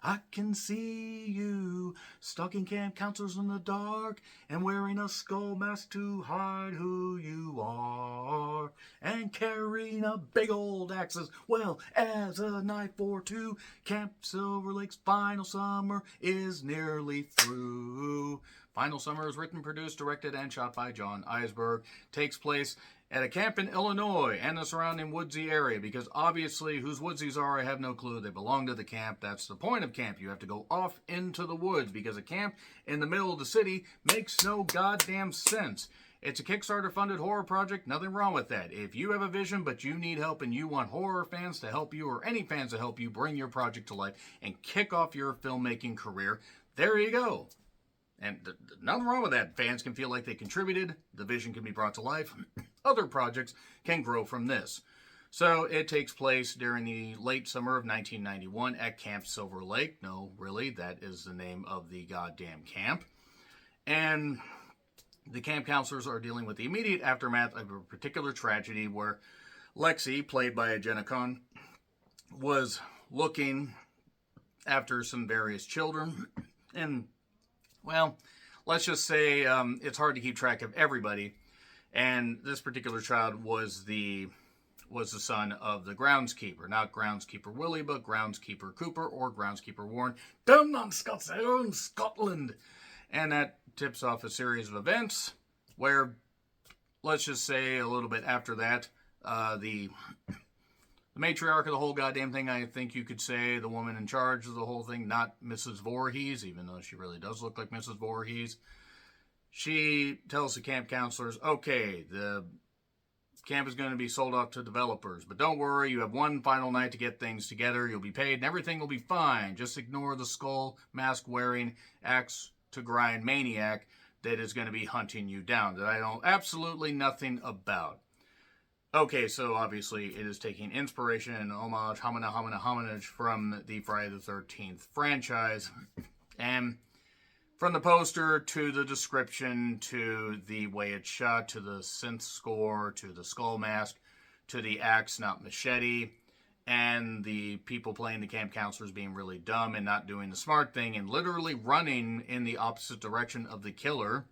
I can see you stalking camp counselors in the dark and wearing a skull mask to hide who you are and carrying a big old axe as well as a knife or two. Camp Silver Lake's final summer is nearly through. Final Summer is written, produced, directed, and shot by John Eisberg. Takes place at a camp in Illinois and the surrounding woodsy area, because obviously whose woodsies are, I have no clue. They belong to the camp. That's the point of camp. You have to go off into the woods, because a camp in the middle of the city makes no goddamn sense. It's a Kickstarter-funded horror project. Nothing wrong with that. If you have a vision, but you need help and you want horror fans to help you, or any fans to help you bring your project to life and kick off your filmmaking career, there you go. And nothing wrong with that. Fans can feel like they contributed. The vision can be brought to life. Other projects can grow from this. So it takes place during the late summer of 1991 at Camp Silver Lake. No, really, that is the name of the goddamn camp. And the camp counselors are dealing with the immediate aftermath of a particular tragedy where Lexi, played by Jenna Cohn, was looking after some various children. And, well, let's just say it's hard to keep track of everybody. And this particular child was the son of the groundskeeper. Not groundskeeper Willie, but groundskeeper Cooper or groundskeeper Warren. Down on Scots Island, Scotland. And that tips off a series of events where, let's just say a little bit after that, the matriarch of the whole goddamn thing, I think you could say, the woman in charge of the whole thing, not Mrs. Voorhees, even though she really does look like Mrs. Voorhees. She tells the camp counselors, okay, the camp is going to be sold off to developers, but don't worry, you have one final night to get things together, you'll be paid, and everything will be fine. Just ignore the skull mask wearing, axe to grind maniac that is going to be hunting you down, that I know absolutely nothing about. Okay, so obviously it is taking inspiration and homage from the Friday the 13th franchise. And from the poster to the description to the way it's shot to the synth score to the skull mask to the axe, not machete, and the people playing the camp counselors being really dumb and not doing the smart thing and literally running in the opposite direction of the killer.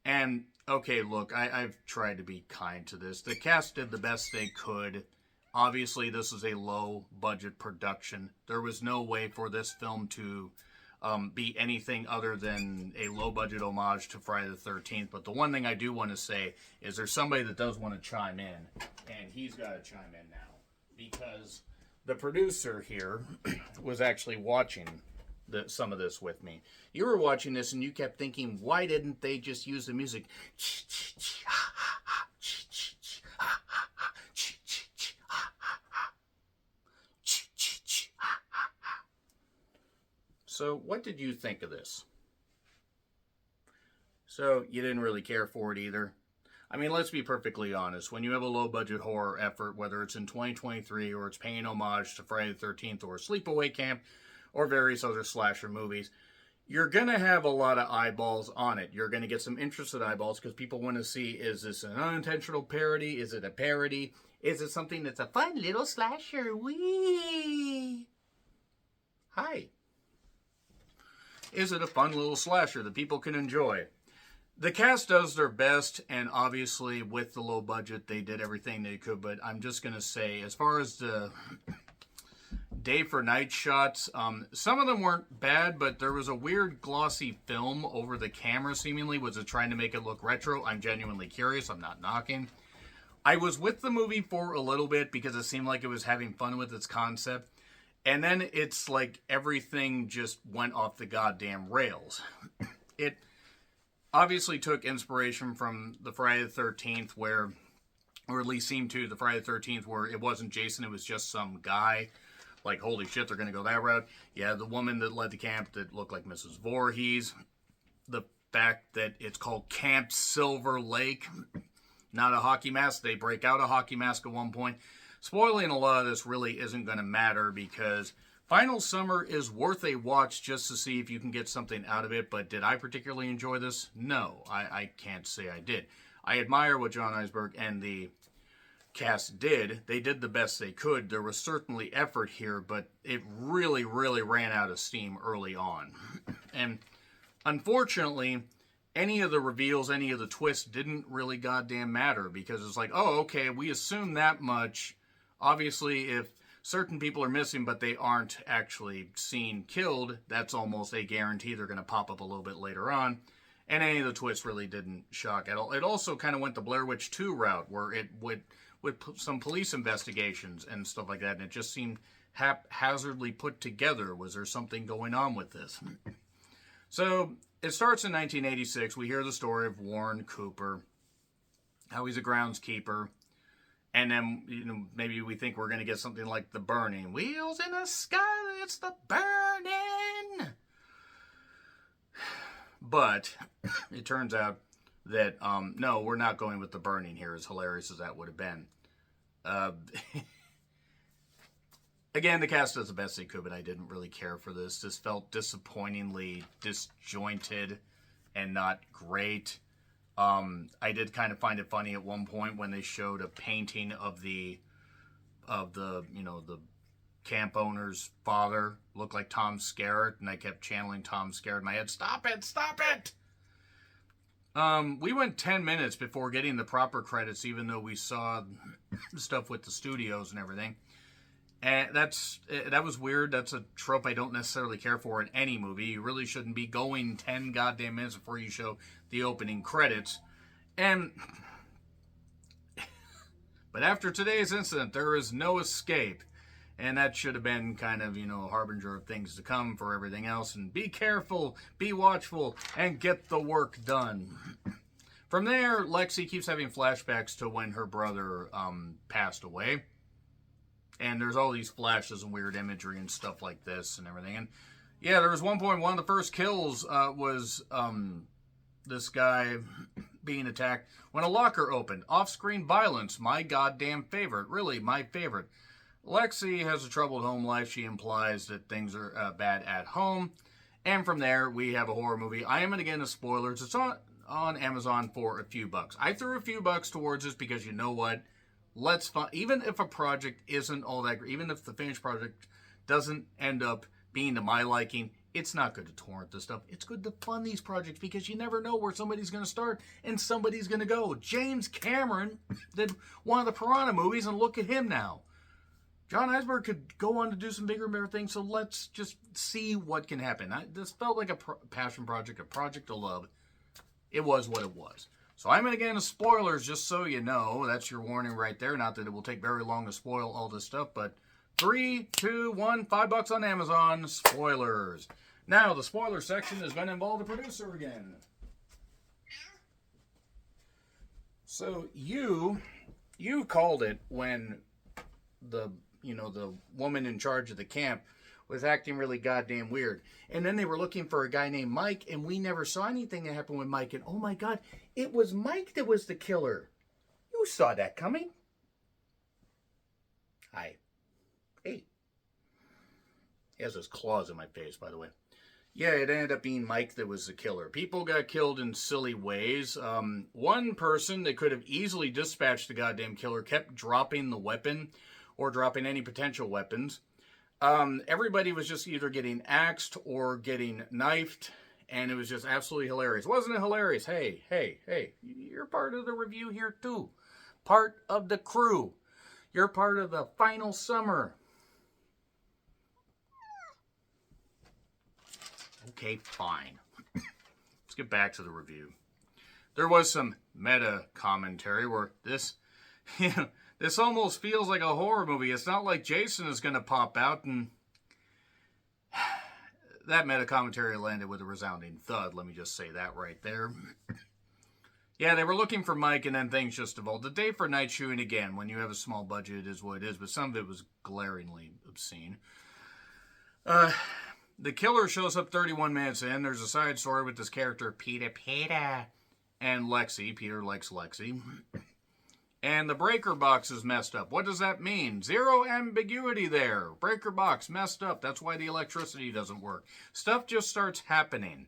And, okay, look, I've tried to be kind to this. The cast did the best they could. Obviously, this is a low-budget production. There was no way for this film to be anything other than a low-budget homage to Friday the 13th. But the one thing I do want to say is there's somebody that does want to chime in, and he's got to chime in now. Because the producer here was actually watching some of this with me. You were watching this and you kept thinking, why didn't they just use the music? So what did you think of this? So you didn't really care for it either? I mean, let's be perfectly honest. When you have a low-budget horror effort, whether it's in 2023 or it's paying homage to Friday the 13th or Sleepaway Camp or various other slasher movies, you're going to have a lot of eyeballs on it. You're going to get some interested eyeballs because people want to see, is this an unintentional parody? Is it a parody? Is it something that's a fun little slasher? Wee! Hi. Is it a fun little slasher that people can enjoy? The cast does their best, and obviously with the low budget, they did everything they could, but I'm just going to say, as far as the day for night shots, some of them weren't bad, but there was a weird glossy film over the camera, seemingly. Was it trying to make it look retro? I'm genuinely curious. I'm not knocking. I was with the movie for a little bit because it seemed like it was having fun with its concept, and then it's like everything just went off the goddamn rails. It obviously took inspiration from the Friday the 13th where, or at least seemed to, the Friday the 13th where it wasn't Jason, it was just some guy. Like, holy shit, they're going to go that route. Yeah, the woman that led the camp that looked like Mrs. Voorhees. The fact that it's called Camp Silver Lake. Not a hockey mask. They break out a hockey mask at one point. Spoiling a lot of this really isn't going to matter because Final Summer is worth a watch just to see if you can get something out of it. But did I particularly enjoy this? No, I can't say I did. I admire what John Eisberg and the cast did. They did the best they could. There was certainly effort here, but it really, really ran out of steam early on. And unfortunately, any of the reveals, any of the twists didn't really goddamn matter, because it's like, oh, okay, we assume that much. Obviously, if certain people are missing but they aren't actually seen killed, that's almost a guarantee they're going to pop up a little bit later on. And any of the twists really didn't shock at all. It also kind of went the Blair Witch 2 route, where it would with some police investigations and stuff like that, and it just seemed haphazardly put together. Was there something going on with this? So it starts in 1986. We hear the story of Warren Cooper, how he's a groundskeeper, and then maybe we think we're going to get something like The Burning. Wheels in the sky, it's the burning. But it turns out that, no, we're not going with The Burning here, as hilarious as that would have been. Again, the cast does the best they could, but I didn't really care for this. This felt disappointingly disjointed and not great. I did kind of find it funny at one point when they showed a painting of the the camp owner's father, looked like Tom Skerritt, and I kept channeling Tom Skerritt in my head. Stop it! Stop it! We went 10 minutes before getting the proper credits, even though we saw stuff with the studios and everything. And that was weird. That's a trope I don't necessarily care for in any movie. You really shouldn't be going 10 goddamn minutes before you show the opening credits. But after today's incident, there is no escape. And that should have been kind of, a harbinger of things to come for everything else. And be careful, be watchful, and get the work done. From there, Lexi keeps having flashbacks to when her brother passed away. And there's all these flashes and weird imagery and stuff like this and everything. And yeah, there was one point, one of the first kills was this guy being attacked when a locker opened. Off-screen violence, my goddamn favorite. Really, my favorite. Lexi has a troubled home life. She implies that things are bad at home. And from there, we have a horror movie. I am going to get into spoilers. It's on Amazon for a few bucks. I threw a few bucks towards this because you know what? Even if a project isn't all that great, even if the finished project doesn't end up being to my liking, it's not good to torrent this stuff. It's good to fund these projects because you never know where somebody's going to start and somebody's going to go. James Cameron did one of the Piranha movies, and look at him now. John Eisberg could go on to do some bigger and better things, so let's just see what can happen. This felt like a passion project, a project to love. It was what it was. So I'm going to get into spoilers just so you know. That's your warning right there. Not that it will take very long to spoil all this stuff, but 3, 2, 1, $5 on Amazon. Spoilers. Now, the spoiler section is going to involve the producer again. So you called it when the woman in charge of the camp was acting really goddamn weird. And then they were looking for a guy named Mike, and we never saw anything that happened with Mike. And oh my God, it was Mike that was the killer. You saw that coming. Hi. Hey. He has his claws in my face, by the way. Yeah, it ended up being Mike that was the killer. People got killed in silly ways. One person that could have easily dispatched the goddamn killer kept dropping the weapon or dropping any potential weapons. Everybody was just either getting axed or getting knifed, and it was just absolutely hilarious. Wasn't it hilarious? Hey, you're part of the review here too. Part of the crew. You're part of the final summer. Okay, fine. Let's get back to the review. There was some meta commentary where this almost feels like a horror movie. It's not like Jason is going to pop out, and that meta commentary landed with a resounding thud. Let me just say that right there. Yeah, they were looking for Mike, and then things just evolved. The day for night shooting, again, when you have a small budget, it is what it is, but some of it was glaringly obscene. The killer shows up 31 minutes in. There's a side story with this character, Peter, and Lexi. Peter likes Lexi. And the breaker box is messed up. What does that mean? Zero ambiguity there. Breaker box messed up. That's why the electricity doesn't work. Stuff just starts happening.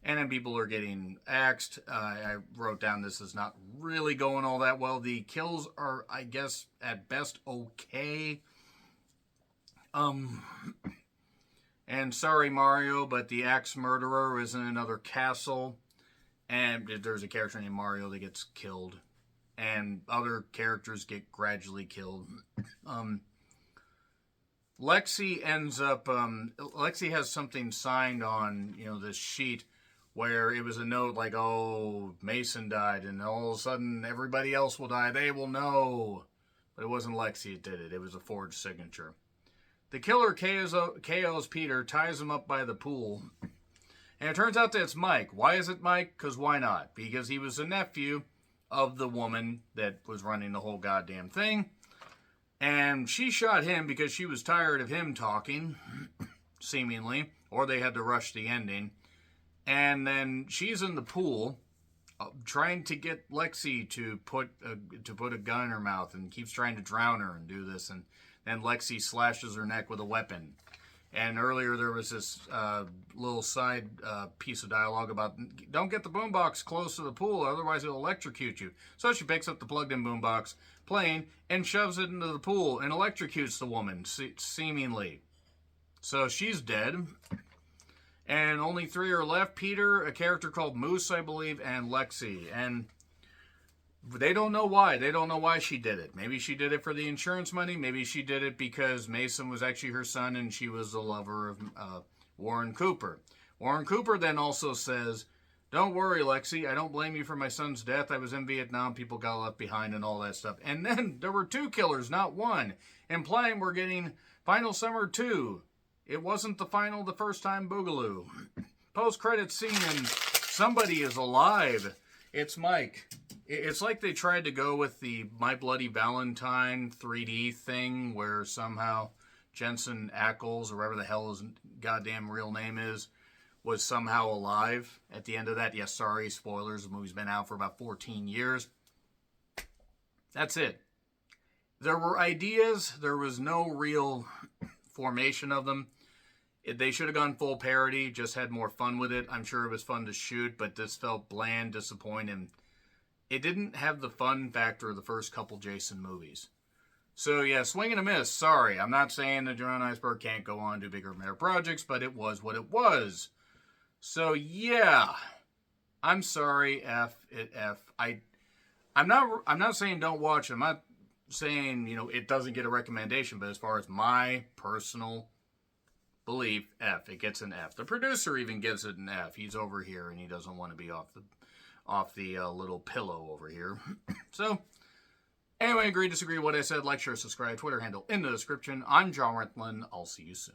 And then people are getting axed. I wrote down this is not really going all that well. The kills are, I guess, at best okay. And sorry, Mario, but the axe murderer is in another castle. And there's a character named Mario that gets killed. And other characters get gradually killed. Lexi ends up... Lexi has something signed on, this sheet where it was a note like, oh, Mason died, and all of a sudden everybody else will die. They will know. But it wasn't Lexi that did it. It was a forged signature. The killer KOs Peter, ties him up by the pool. And it turns out that it's Mike. Why is it Mike? Because why not? Because he was a nephew of the woman that was running the whole goddamn thing. And she shot him because she was tired of him talking, seemingly. Or they had to rush the ending. And then she's in the pool trying to get Lexi to put a gun in her mouth, and keeps trying to drown her and do this. And then Lexi slashes her neck with a weapon. And earlier there was this little side piece of dialogue about, don't get the boombox close to the pool, otherwise it'll electrocute you. So she picks up the plugged-in boombox, playing, and shoves it into the pool and electrocutes the woman, seemingly. So she's dead. And only 3 are left. Peter, a character called Moose, I believe, and Lexi. And they don't know why. They don't know why she did it. Maybe she did it for the insurance money. Maybe she did it because Mason was actually her son and she was the lover of Warren Cooper. Warren Cooper then also says, don't worry, Lexi. I don't blame you for my son's death. I was in Vietnam. People got left behind and all that stuff. And then there were 2 killers, not 1, implying we're getting Final Summer 2. It wasn't the final the first time Boogaloo. Post-credits scene and somebody is alive. It's Mike. It's like they tried to go with the My Bloody Valentine 3D thing where somehow Jensen Ackles, or whatever the hell his goddamn real name is, was somehow alive at the end of that. Yes, sorry, spoilers. The movie's been out for about 14 years. That's it. There were ideas. There was no real formation of them. They should have gone full parody, just had more fun with it. I'm sure it was fun to shoot, but this felt bland, disappointing. It didn't have the fun factor of the first couple Jason movies. So yeah, swing and a miss. Sorry, I'm not saying that John Iceberg can't go on to bigger and better projects, but it was what it was. So yeah, I'm sorry, F. I'm not saying don't watch it. I'm not saying, it doesn't get a recommendation, but as far as my personal belief, F. It gets an F. The producer even gives it an F. He's over here and he doesn't want to be off the little pillow over here. So, anyway, agree, disagree with what I said. Like, share, subscribe, Twitter handle in the description. I'm John Renthlan. I'll see you soon.